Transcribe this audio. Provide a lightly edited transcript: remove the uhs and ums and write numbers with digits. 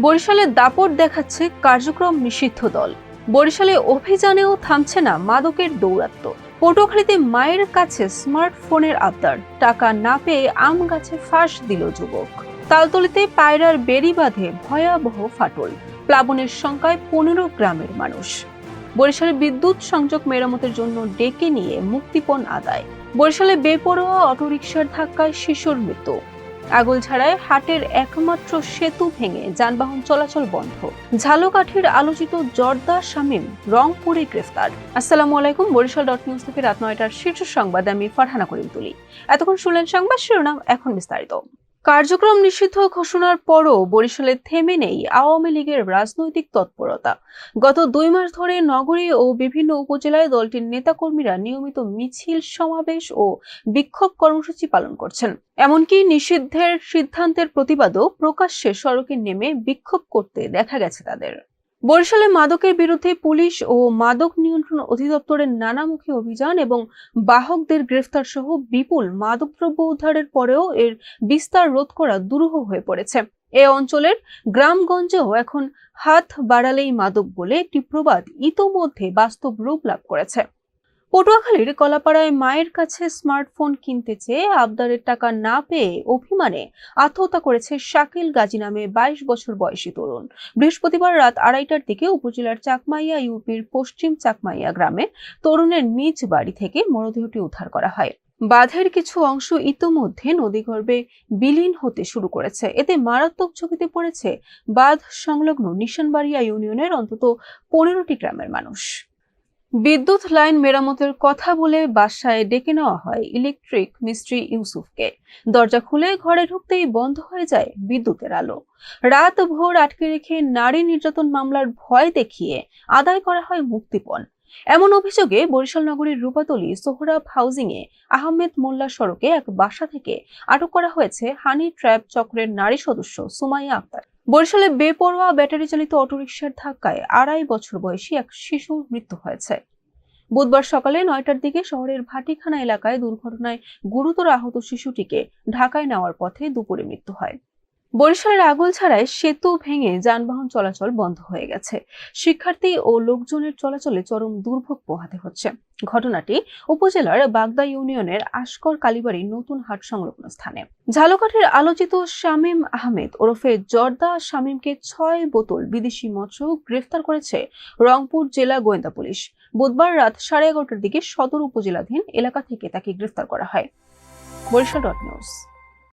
বরিশালে দাপট দেখাচ্ছে কার্যক্রম নিষিদ্ধ দল। বরিশালে অভিযানেও থামছে না মাদকের দৌরাত্ম্য। পটুয়াখালীতে মায়ের কাছে স্মার্টফোনের আবদার, টাকা না পেয়ে আম গাছে ফাঁস দিল যুবক। তালতলিতে পায়রার বেড়ি বাঁধে ভয়াবহ ফাটল, প্লাবনের শঙ্কায় 15 গ্রামের মানুষ। বরিশালে বিদ্যুৎ সংযোগ মেরামতের জন্য ডেকে নিয়ে মুক্তিপণ আদায়। বরিশালে বেপরোয়া অটোরিকশার ধাক্কায় শিশুর মৃত্যু। আগলঝাড়ায় হাটের একমাত্র সেতু ভেঙে যানবাহন চলাচল বন্ধ। ঝালকাঠির আলোচিত জর্দা শামীম রংপুরে গ্রেফতার। আসসালামু আলাইকুম, বরিশাল.নিউজ থেকে রাত 9টার শীর্ষ সংবাদ আমি ফারহানা করিম তুলি। এতক্ষণ শুনলেন সংবাদ শিরোনাম, এখন বিস্তারিত। কার্যক্রম নিষিদ্ধ ঘোষণার পরও বরিশালে থেমে নেই আওয়ামী লীগের রাজনৈতিক তৎপরতা। গত 2 মাস ধরে নগরী ও বিভিন্ন উপজেলায় দলটির নেতাকর্মীরা নিয়মিত মিছিল, সমাবেশ ও বিক্ষোভ কর্মসূচি পালন করছেন। এমনকি নিষিদ্ধের সিদ্ধান্তের প্রতিবাদও প্রকাশ্যে সড়কে নেমে বিক্ষোভ করতে দেখা গেছে তাদের। বরিশালে মাদকের বিরুদ্ধে পুলিশ ও মাদক নিয়ন্ত্রণ অধিদপ্তরের নানামুখী অভিযান এবং বাহকদের গ্রেফতার সহ বিপুল মাদকদ্রব্য উদ্ধারের পরেও এর বিস্তার রোধ করা দুরূহ হয়ে পড়েছে। এ অঞ্চলের গ্রামগঞ্জেও এখন হাত বাড়ালেই মাদক বলে একটি প্রবাদ ইতোমধ্যে বাস্তব রূপ লাভ করেছে। পটুয়াখালীর কলাপাড়ায় মায়ের কাছে স্মার্টফোন কিনতে চেয়ে আবদারের টাকা না পেয়ে অভিমানে আত্মহত্যা করেছে শাকিল গাজী নামে 22 বছর বয়সী তরুণ। বৃহস্পতিবার রাত 2:30টার দিকে উপজেলার চাকমাইয়া ইউপির পশ্চিম চাকমাইয়া গ্রামে তরুণের নিজ বাড়ি থেকে মরদেহটি উদ্ধার করা হয়। বাঁধের কিছু অংশ ইতোমধ্যে নদীগর্ভে বিলীন হতে শুরু করেছে। এতে মারাত্মক ঝুঁকিতে পড়েছে বাঁধ সংলগ্ন নিশানবাড়িয়া ইউনিয়নের অন্তত 15টি গ্রামের মানুষ। বিদ্যুৎ লাইন মেরামতের কথা বলে বাসায় ডেকে নেওয়া হয় ইলেকট্রিক মিস্ত্রি ইউসুফকে। দরজা খুলে ঘরে ঢুকতেই বন্ধ হয়ে যায় বিদ্যুতের আলো। রাত ভোর আটকে রেখে নারী নির্যাতন মামলার ভয় দেখিয়ে আদায় করা হয় মুক্তিপণ। এমন অভিযোগে বরিশাল নগরীর রূপাতলী সোহরাব হাউজিং এ আহমেদ মোল্লা সড়কে এক বাসা থেকে আটক করা হয়েছে হানি ট্র্যাপ চক্রের নারী সদস্য সুমাইয়া আক্তার। বরিশালে বেপরোয়া ব্যাটারি চালিত অটোরিকশার ধাক্কায় 2.5 বছর বয়সী এক শিশুর মৃত্যু হয়েছে। বুধবার সকালে 9টার দিকে শহরের ভাটিখানা এলাকায় দুর্ঘটনায় গুরুতর আহত শিশুটিকে ঢাকায় নেওয়ার পথে দুপুরে মৃত্যু হয়। বরিশালের আগলঝাড়ায় সেতু ভেঙে যানবাহন চলাচল বন্ধ হয়ে গেছে। শিক্ষার্থী ও লোকজনের চলাচলে চরম দুর্ভোগ পোহাতে হচ্ছে। ঘটনাটি উপজেলার বাগদা ইউনিয়নের আশকর কালীবাড়ি নতুন হাট সংলগ্ন স্থানে। ঝালকাঠির আলোচিত শামীম আহমেদ ওরফে জর্দা শামীমকে 6 বোতল বিদেশি মদ সহ গ্রেফতার করেছে রংপুর জেলা গোয়েন্দা পুলিশ। বুধবার রাত 11:30টার দিকে সদর উপজেলাধীন এলাকা থেকে তাকে গ্রেফতার করা হয়। বরিশাল.নিউজ।